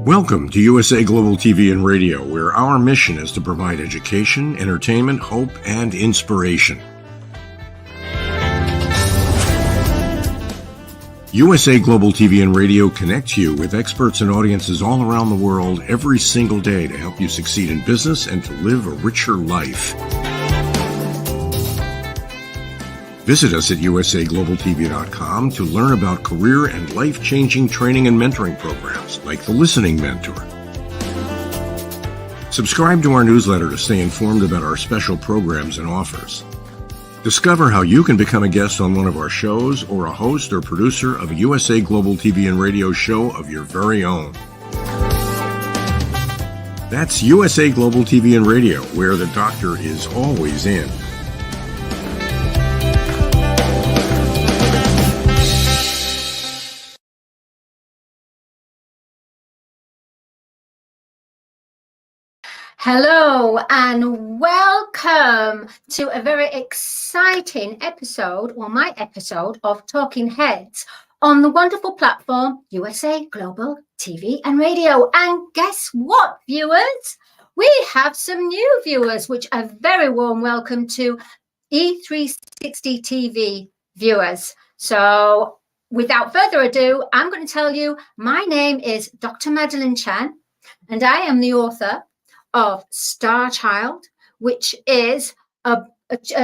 Welcome to USA Global TV and Radio, where our mission is to provide education, entertainment, hope, and inspiration. USA Global TV and Radio connects you with experts and audiences all around the world every single day to help you succeed in business and to live a richer life. Visit us at usaglobaltv.com to learn about career and life-changing training and mentoring programs like the Listening Mentor. Subscribe to our newsletter to stay informed about our special programs and offers. Discover how you can become a guest on one of our shows or a host or producer of a USA Global TV and Radio show of your very own. That's USA Global TV and Radio, where the doctor is always in. Hello and welcome to a very exciting episode, or my episode, of Talking Heads on the wonderful platform USA Global TV and Radio. And guess what, viewers? We have some new viewers, which a very warm welcome to E360 TV viewers. So without further ado, I'm going to tell you, my name is Dr. Madalene Chan, and I am the author of Star Child, which is a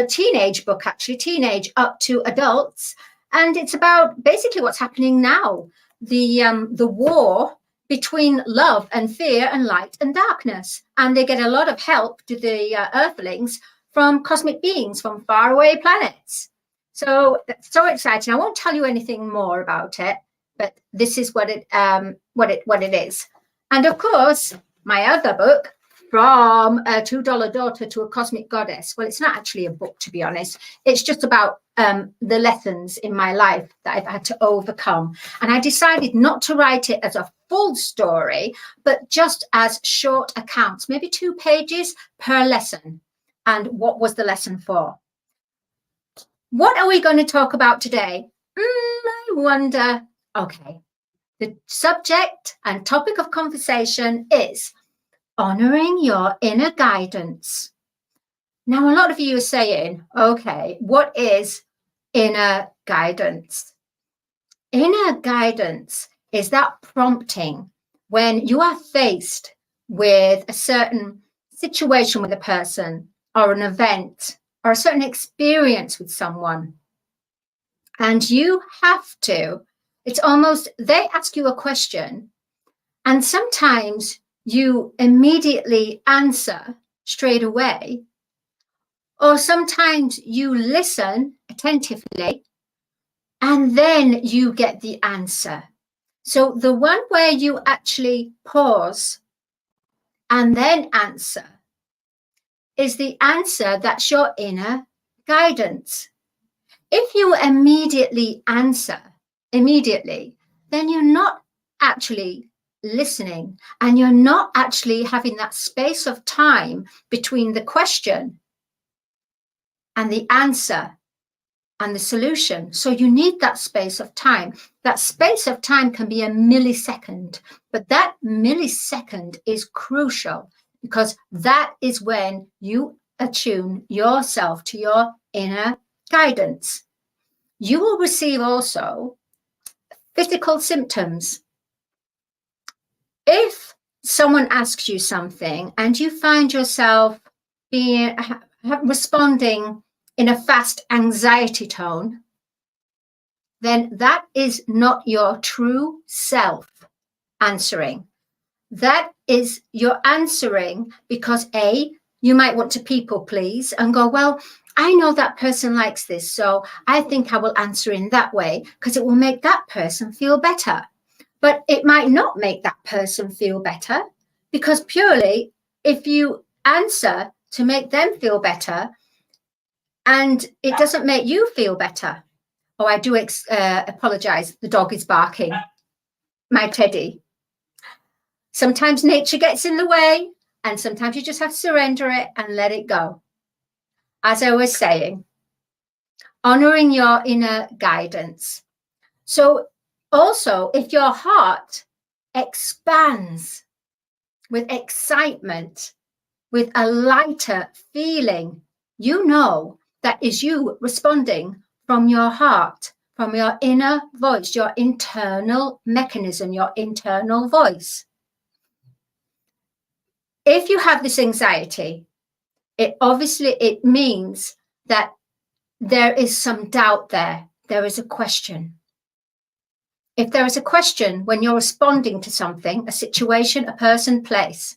teenage book, actually teenage up to adults, and it's about basically what's happening now, the war between love and fear and light and darkness. And they get a lot of help to the earthlings from cosmic beings from faraway planets. So that's so exciting. I won't tell you anything more about it, but this is what it is. And of course, my other book, From a $2 Daughter to a Cosmic Goddess. Well, it's not actually a book, to be honest. It's just about the lessons in my life that I've had to overcome. And I decided not to write it as a full story, but just as short accounts, maybe 2 pages per lesson. And what was the lesson for? What are we going to talk about today? I wonder. Okay. The subject and topic of conversation is honoring your inner guidance. Now, a lot of you are saying, okay, what is inner guidance? Inner guidance is that prompting when you are faced with a certain situation with a person or an event or a certain experience with someone. And you have to, it's almost, they ask you a question, and sometimes you immediately answer straight away, or sometimes you listen attentively and then you get the answer. So the one where you actually pause and then answer is the answer that's your inner guidance. If you immediately answer, then you're not actually listening, and you're not actually having that space of time between the question and the answer and the solution. So you need that space of time. That space of time can be a millisecond, but that millisecond is crucial, because that is when you attune yourself to your inner guidance. You will receive also physical symptoms. If someone asks you something and you find yourself responding in a fast anxiety tone, then that is not your true self answering. That is your answering because you might want to people please and go, well, I know that person likes this, so I think I will answer in that way because it will make that person feel better. But it might not make that person feel better, because purely if you answer to make them feel better and it doesn't make you feel better. Oh, I do apologize. The dog is barking. My teddy. Sometimes nature gets in the way, and sometimes you just have to surrender it and let it go. As I was saying, honoring your inner guidance. So also, if your heart expands with excitement, with a lighter feeling, you know that is you responding from your heart, from your inner voice, your internal mechanism, your internal voice. If you have this anxiety, it means that there is some doubt there. There is a question. If there is a question when you're responding to something, a situation, a person, place,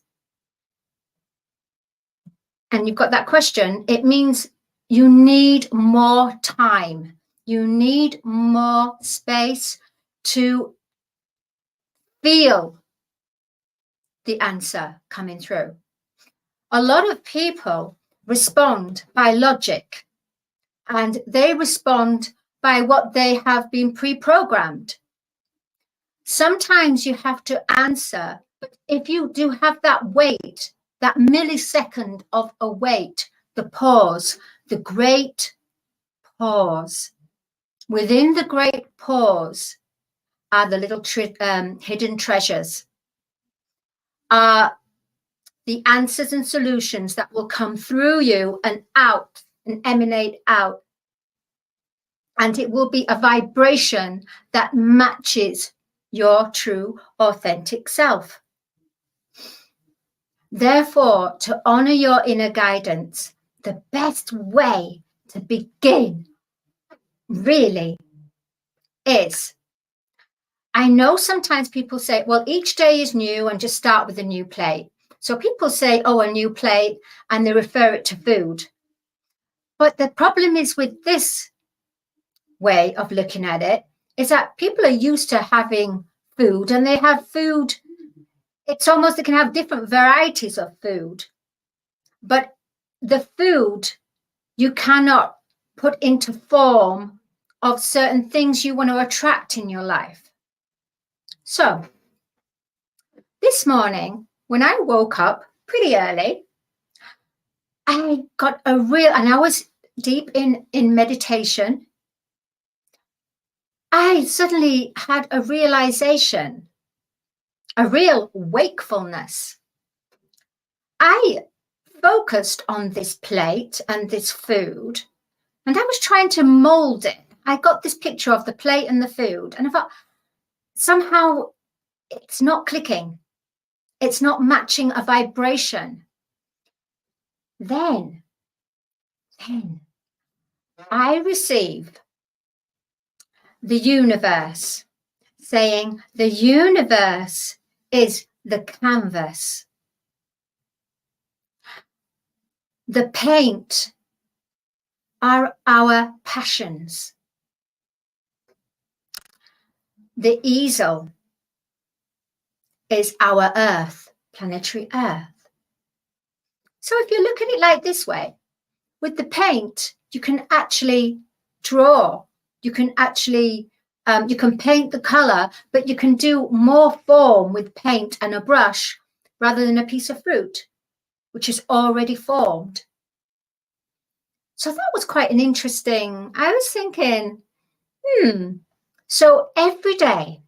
and you've got that question, it means you need more time. You need more space to feel the answer coming through. A lot of people respond by logic, and they respond by what they have been pre-programmed. Sometimes you have to answer, but if you do have that wait, that millisecond of a wait, the pause, the great pause. Within the great pause are the little hidden treasures, are the answers and solutions that will come through you and out and emanate out. And it will be a vibration that matches your true, authentic self. Therefore, to honor your inner guidance, the best way to begin really is, I know sometimes people say, well, each day is new and just start with a new plate. So people say, oh, a new plate, and they refer it to food. But the problem is with this way of looking at it is that people are used to having food, and they have food. It's almost they can have different varieties of food, but the food you cannot put into form of certain things you want to attract in your life. So this morning, when I woke up pretty early, I got a real, and I was deep in meditation. I suddenly had a realization, a real wakefulness. I focused on this plate and this food, and I was trying to mold it. I got this picture of the plate and the food, and I thought, somehow it's not clicking. It's not matching a vibration. Then I received the universe saying the universe is the canvas. The paint are our passions. The easel is our earth, planetary earth. So if you look at it like this way, with the paint, you can actually draw. You can actually, you can paint the color, but you can do more form with paint and a brush rather than a piece of fruit, which is already formed. So that was quite an interesting, I was thinking, so every day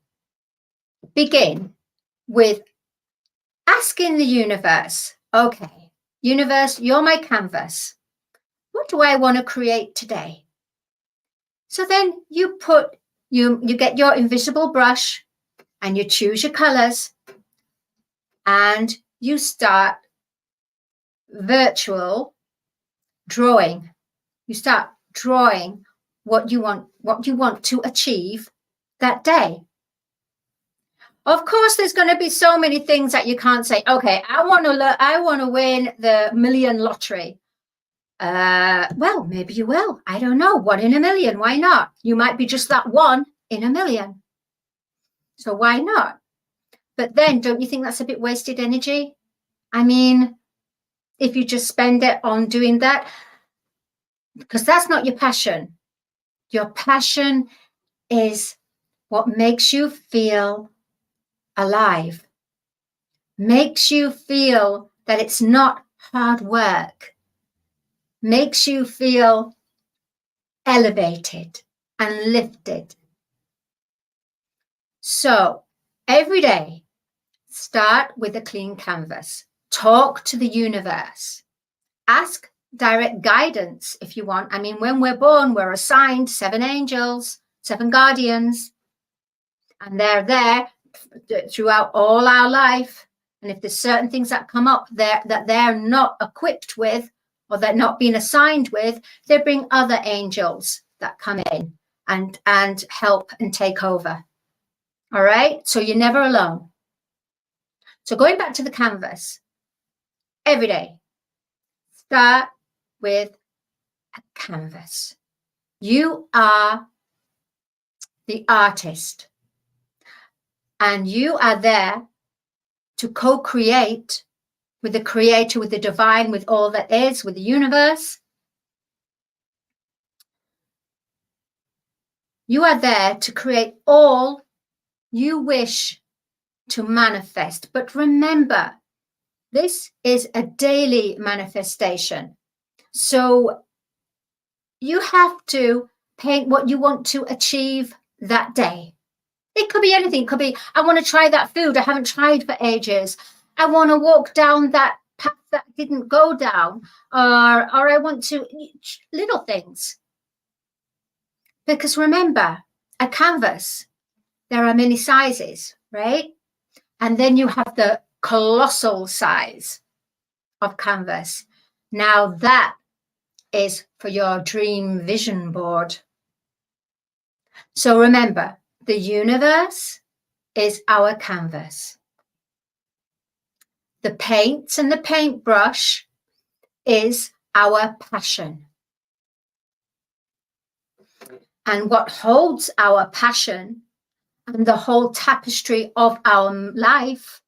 begin with asking the universe, okay, universe, you're my canvas. What do I want to create today? So then you put, you get your invisible brush and you choose your colors and you start virtual drawing. You start drawing what you want to achieve that day. Of course, there's going to be so many things that you can't say, okay, I want to win the million lottery. Well, maybe you will. I don't know. 1 in a million. Why not? You might be just that 1 in a million. So why not? But then don't you think that's a bit wasted energy? I mean, if you just spend it on doing that, because that's not your passion. Your passion is what makes you feel alive, makes you feel that it's not hard work, makes you feel elevated and lifted. So every day, Start with a clean canvas. Talk to the universe. Ask direct guidance if you want. I mean, when we're born, we're assigned 7 angels, 7 guardians, and they're there throughout all our life. And if there's certain things that come up there that they're not equipped with, or they're not being assigned with, they bring other angels that come in and help and take over. All right, so you're never alone. So going back to the canvas, every day, start with a canvas. You are the artist, and you are there to co-create with the creator, with the divine, with all that is, with the universe. You are there to create all you wish to manifest. But remember, this is a daily manifestation. So you have to paint what you want to achieve that day. It could be anything. It could be, I want to try that food I haven't tried for ages. I want to walk down that path that I didn't go down. Or I want to, little things. Because remember, a canvas, there are many sizes, right? And then you have the colossal size of canvas. Now that is for your dream vision board. So remember, the universe is our canvas. The paints and the paintbrush is our passion. And what holds our passion and the whole tapestry of our life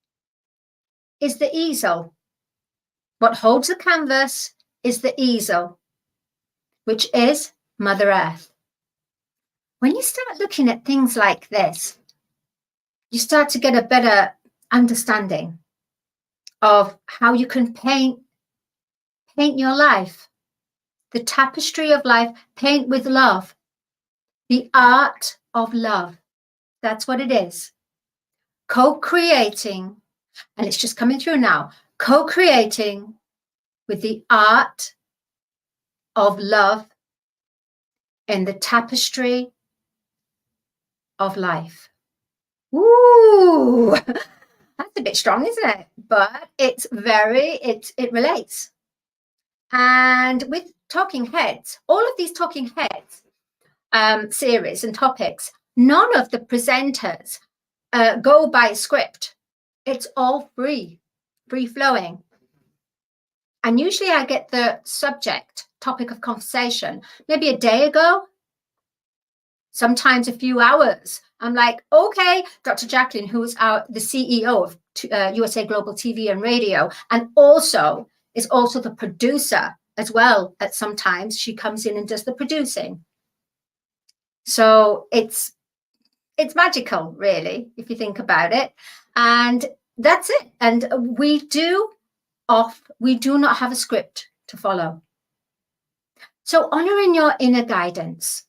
is the easel. What holds the canvas is the easel, which is Mother Earth. When you start looking at things like this, you start to get a better understanding of how you can paint your life, the tapestry of life, paint with love, the art of love. That's what it is. Co-creating, and it's just coming through now, co-creating with the art of love in the tapestry of life. Ooh, that's a bit strong, isn't it? But it's it relates. And with Talking Heads, all of these Talking Heads series and topics, none of the presenters go by script. It's all free flowing. And usually I get the subject, topic of conversation, maybe a day ago, sometimes a few hours. I'm like, okay, Dr. Jacqueline, who's the CEO of USA Global TV and Radio, and also is also the producer as well. At sometimes she comes in and does the producing. So it's magical, really, if you think about it. And that's it. And we do not have a script to follow. So honoring your inner guidance.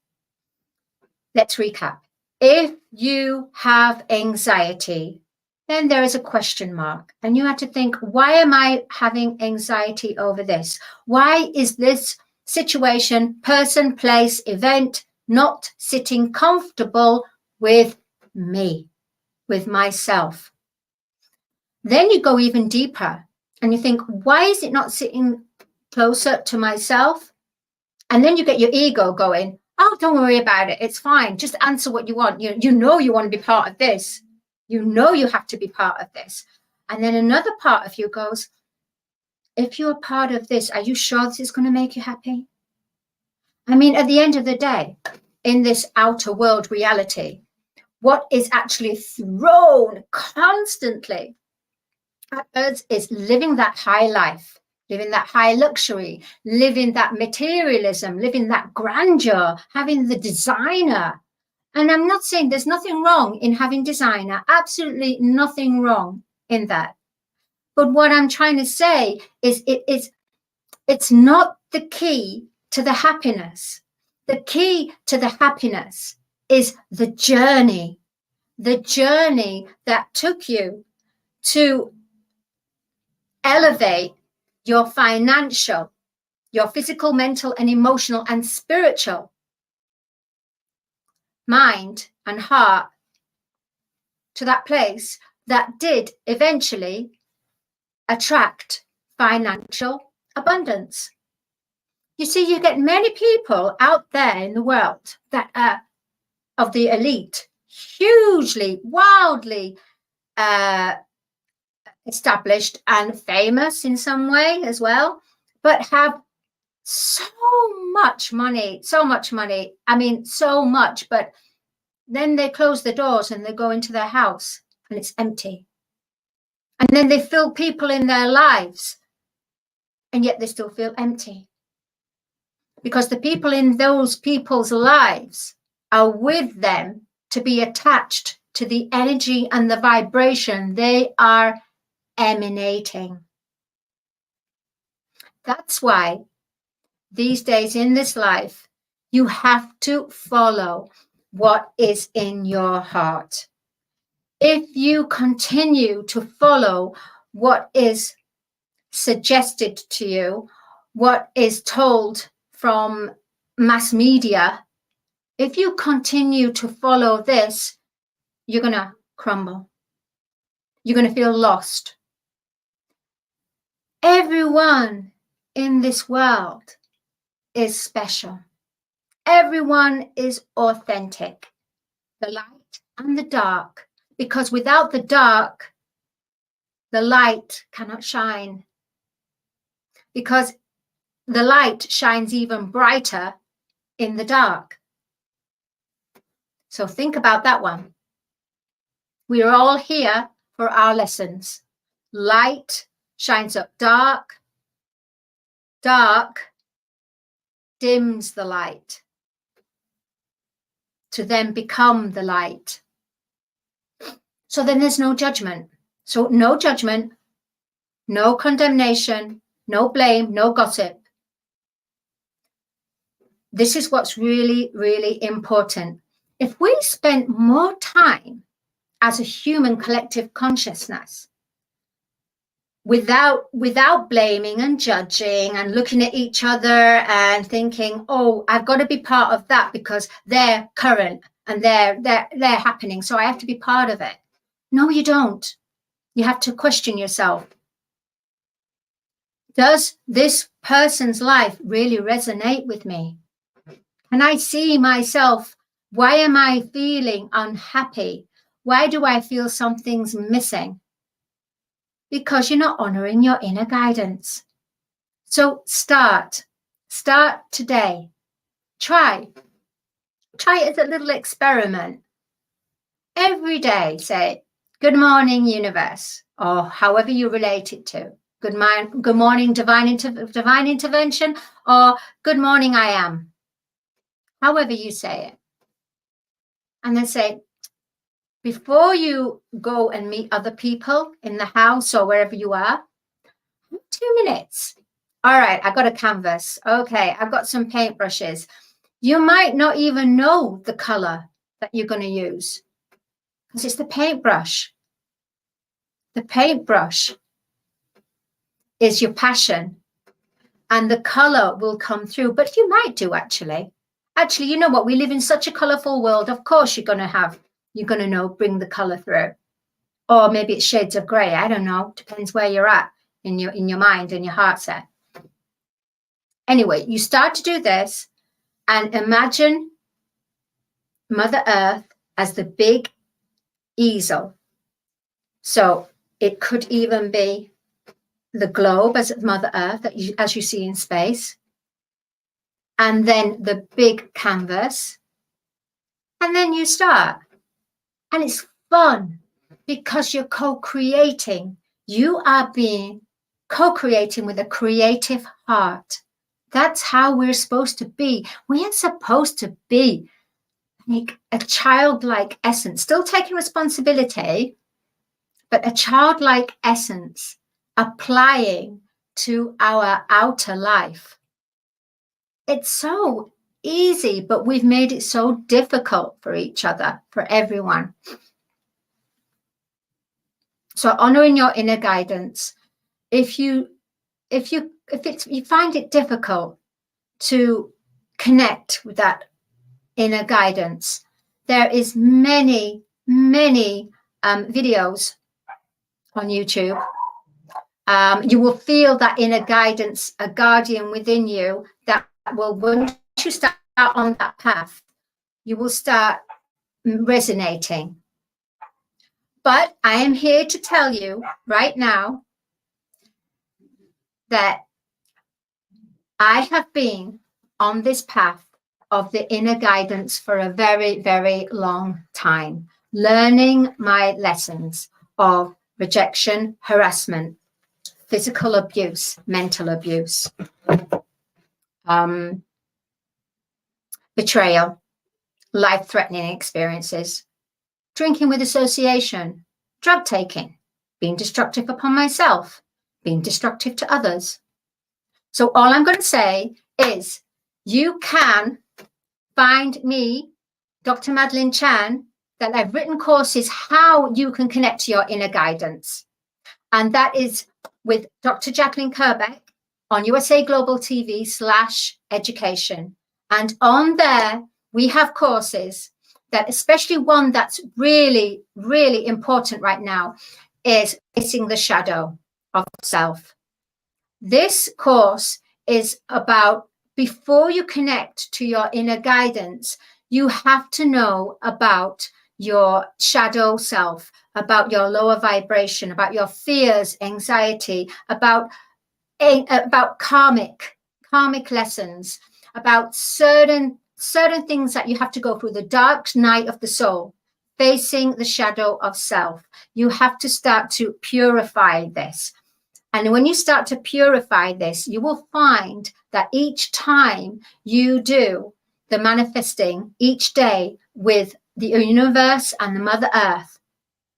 Let's recap. If you have anxiety, then there is a question mark. And you have to think, why am I having anxiety over this? Why is this situation, person, place, event not sitting comfortable with me, with myself? Then you go even deeper and you think, why is it not sitting closer to myself? And then you get your ego going, oh, don't worry about it. It's fine. Just answer what you want. You know you want to be part of this. You know you have to be part of this. And then another part of you goes, if you're part of this, are you sure this is going to make you happy? I mean, at the end of the day, in this outer world reality, what is actually thrown constantly at us is living that high life, living that high luxury, living that materialism, living that grandeur, having the designer. And I'm not saying there's nothing wrong in having designer, absolutely nothing wrong in that. But what I'm trying to say is it's not the key to the happiness. The key to the happiness is the journey that took you to elevate your financial, your physical, mental, and emotional and spiritual mind and heart to that place that did eventually attract financial abundance. You see, you get many people out there in the world that are of the elite, hugely, wildly established and famous in some way as well, but have so much money. I mean, so much, but then they close the doors and they go into their house and it's empty. And then they fill people in their lives and yet they still feel empty. Because the people in those people's lives are with them to be attached to the energy and the vibration they are emanating. That's why these days in this life, you have to follow what is in your heart. If you continue to follow what is suggested to you, what is told from mass media, if you continue to follow this, you're going to crumble. You're going to feel lost. Everyone in this world is special. Everyone is authentic, the light and the dark, because without the dark, the light cannot shine. Because the light shines even brighter in the dark. So think about that one. We are all here for our lessons. Light shines up dark. Dark dims the light to then become the light. So then there's no judgment. So no judgment, no condemnation, no blame, no gossip. This is what's really, really important. If we spent more time as a human collective consciousness without blaming and judging and looking at each other and thinking, oh, I've got to be part of that because they're current and they're happening, so I have to be part of it. No, you don't. You have to question yourself. Does this person's life really resonate with me? Can I see myself? Why am I feeling unhappy? Why do I feel something's missing? Because you're not honoring your inner guidance. So start today. Try it as a little experiment. Every day say, good morning, universe, or however you relate it to. Good morning, divine intervention, or good morning, I am. However you say it. And then say, before you go and meet other people in the house or wherever you are, 2 minutes. All right, I got a canvas. Okay, I've got some paintbrushes. You might not even know the color that you're going to use because it's the paintbrush. The paintbrush is your passion and the color will come through, but you might do actually, you know what? We live in such a colorful world. Of course, you're going to know, bring the color through, or maybe it's shades of gray. I don't know. Depends where you're at in your mind and your heart set. Anyway, you start to do this and imagine Mother Earth as the big easel. So it could even be the globe as Mother Earth, as you see in space. And then the big canvas. And then you start. And it's fun because you're co-creating. You are being co-creating with a creative heart. That's how we're supposed to be. We are supposed to be like a childlike essence, still taking responsibility, but a childlike essence applying to our outer life. It's so easy, but we've made it so difficult for each other, for everyone. So honoring your inner guidance. If you find it difficult to connect with that inner guidance, there is many videos on YouTube. You will feel that inner guidance, a guardian within you that will, once you start on that path, you will start resonating. But I am here to tell you right now that I have been on this path of the inner guidance for a very long time, learning my lessons of rejection, harassment, physical abuse, mental abuse, betrayal, life-threatening experiences, drinking with association, drug taking, being destructive upon myself, being destructive to others. So all I'm going to say is you can find me, Dr. Madalene Chan, that I've written courses how you can connect to your inner guidance. And that is with Dr. Jacqueline Kerbeck on USA Global TV /education. And on there, we have courses that, especially one that's really important right now, is Facing the Shadow of Self. This course is about, before you connect to your inner guidance, you have to know about your shadow self, about your lower vibration, about your fears, anxiety, about karmic lessons, about certain things that you have to go through, the dark night of the soul, facing the shadow of self. You have to start to purify this. And when you start to purify this, you will find that each time you do the manifesting each day with the universe and the Mother Earth,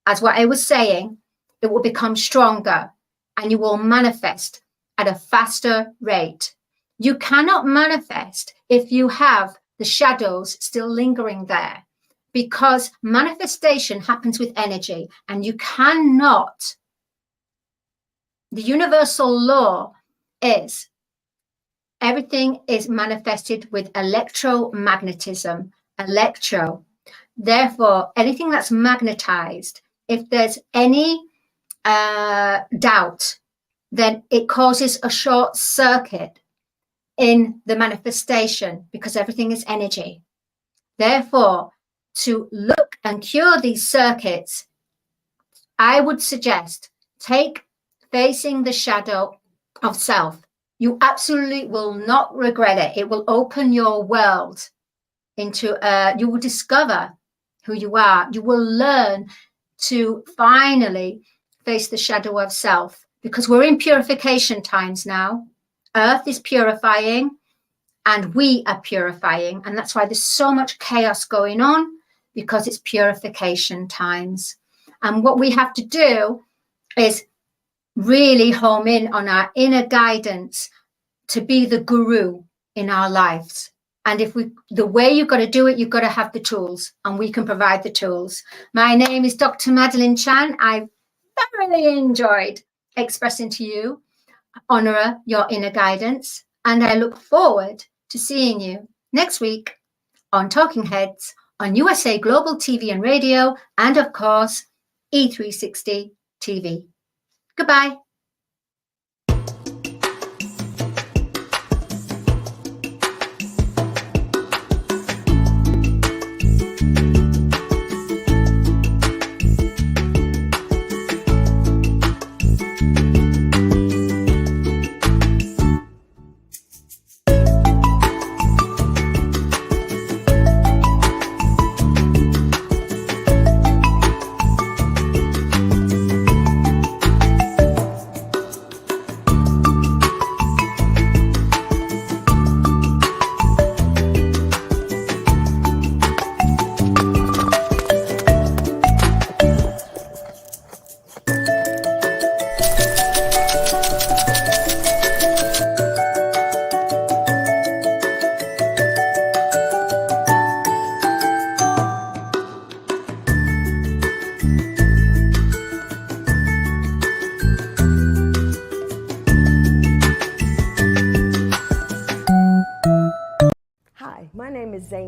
as what I was saying, it will become stronger and you will manifest at a faster rate. You cannot manifest if you have the shadows still lingering there, because manifestation happens with energy, and you cannot. The universal law is everything is manifested with electromagnetism, Therefore, anything that's magnetized, if there's any doubt, then it causes a short circuit in the manifestation, because everything is energy. Therefore, to look and cure these circuits, I would suggest take Facing the Shadow of Self. You absolutely will not regret it. It will open your world into, you will discover who you are. You will learn to finally face the shadow of self, because we're in purification times now. Earth is purifying and we are purifying. And that's why there's so much chaos going on, because it's purification times. And what we have to do is really home in on our inner guidance to be the guru in our lives. And the way you've got to do it, you've got to have the tools, and we can provide the tools. My name is Dr. Madalene Chan. I thoroughly enjoyed expressing to you, honor your inner guidance. And I look forward to seeing you next week on Talking Heads on USA Global TV and Radio, and of course, E360 TV. Goodbye.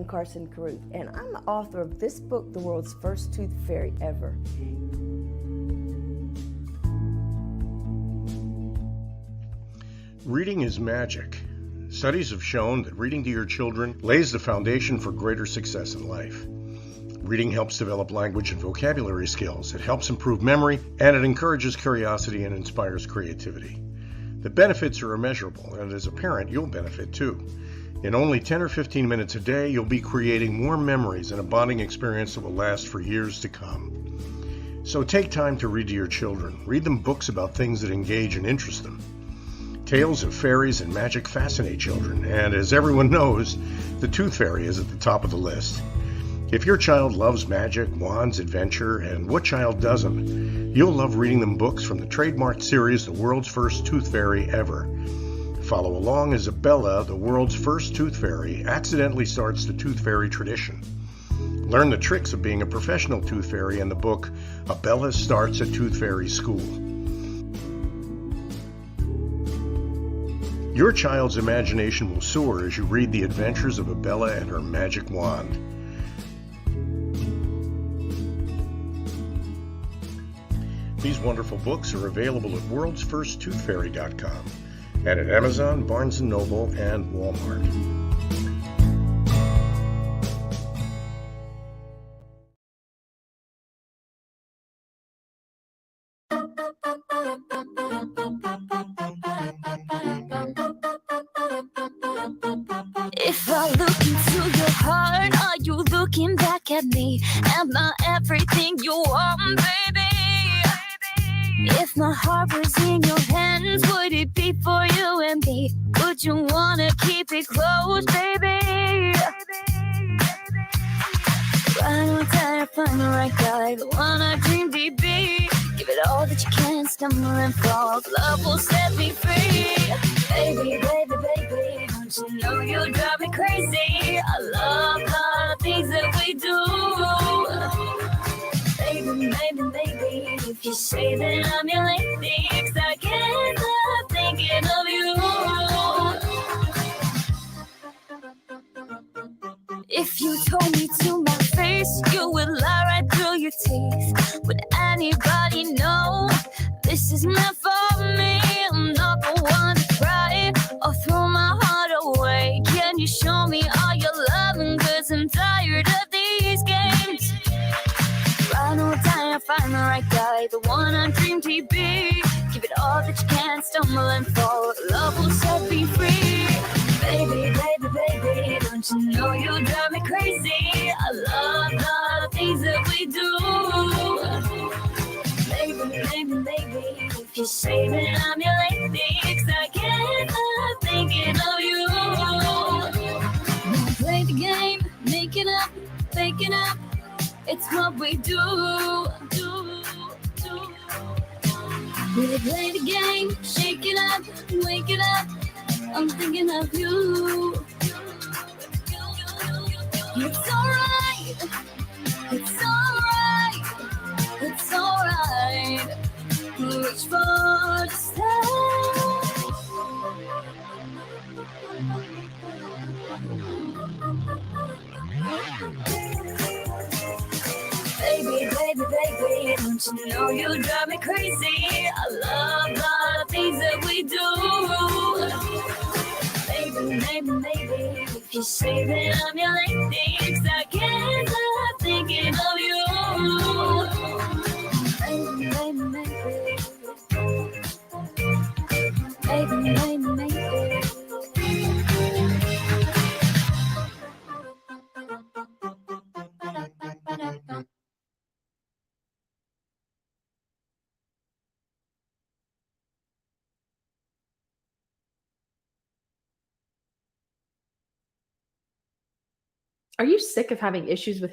Carson Carruth, and I'm the author of this book, The World's First Tooth Fairy Ever. Reading is magic. Studies have shown that reading to your children lays the foundation for greater success in life. Reading helps develop language and vocabulary skills. It helps improve memory, and it encourages curiosity and inspires creativity. The benefits are immeasurable, and as a parent, you'll benefit too. In only 10 or 15 minutes a day, you'll be creating more memories and a bonding experience that will last for years to come. So take time to read to your children. Read them books about things that engage and interest them. Tales of fairies and magic fascinate children, and as everyone knows, the Tooth Fairy is at the top of the list. If your child loves magic, wands, adventure, and what child doesn't, you'll love reading them books from the trademarked series The World's First Tooth Fairy Ever. Follow along as Abella, the world's first tooth fairy, accidentally starts the tooth fairy tradition. Learn the tricks of being a professional tooth fairy in the book Abella Starts a Tooth Fairy School. Your child's imagination will soar as you read the adventures of Abella and her magic wand. These wonderful books are available at worldsfirsttoothfairy.com and at Amazon, Barnes & Noble, and Walmart. If I look into your heart, are you looking back at me? Am I everything you want, baby? If my heart was in your hands, would it be for you and me? Would you wanna keep it close, baby? Right on time, find the right guy, the one I dreamed he'd be. Give it all that you can, stumble and fall. Love will set me free. Baby, baby, baby, don't you know you drive me crazy? I love all the things that we do. Baby, baby, baby, if you say that I'm your lady, 'cause I can't stop thinking of you. If you told me to my face, you would lie right through your teeth. Would anybody know this is meant for me? I'm not the one to cry or throw my heart away. Can you show me all your loving? 'Cause I'm tired of these games. Right on time, find the right guy, the one I dreamed he'd be. Give it all that you can, stumble and fall. Love will set me free. Baby, baby, baby, don't you know you drive me crazy? I love all the things that we do. Baby, baby, baby, if you say that I'm your lady, 'cause I can't stop thinking of you. Now play the game, make it up, fake it up. It's what we do. We play the game, shake it up, wake it up. I'm thinking of you. It's alright. It's alright. It's alright. Reach for the stars. Baby, baby, baby, don't you know you drive me crazy? I love all the things that we do. Baby, baby, baby, if you say that I'm your lady, 'cause I can't stop thinking of you. Baby, baby, baby. Baby, baby, baby. Are you sick of having issues with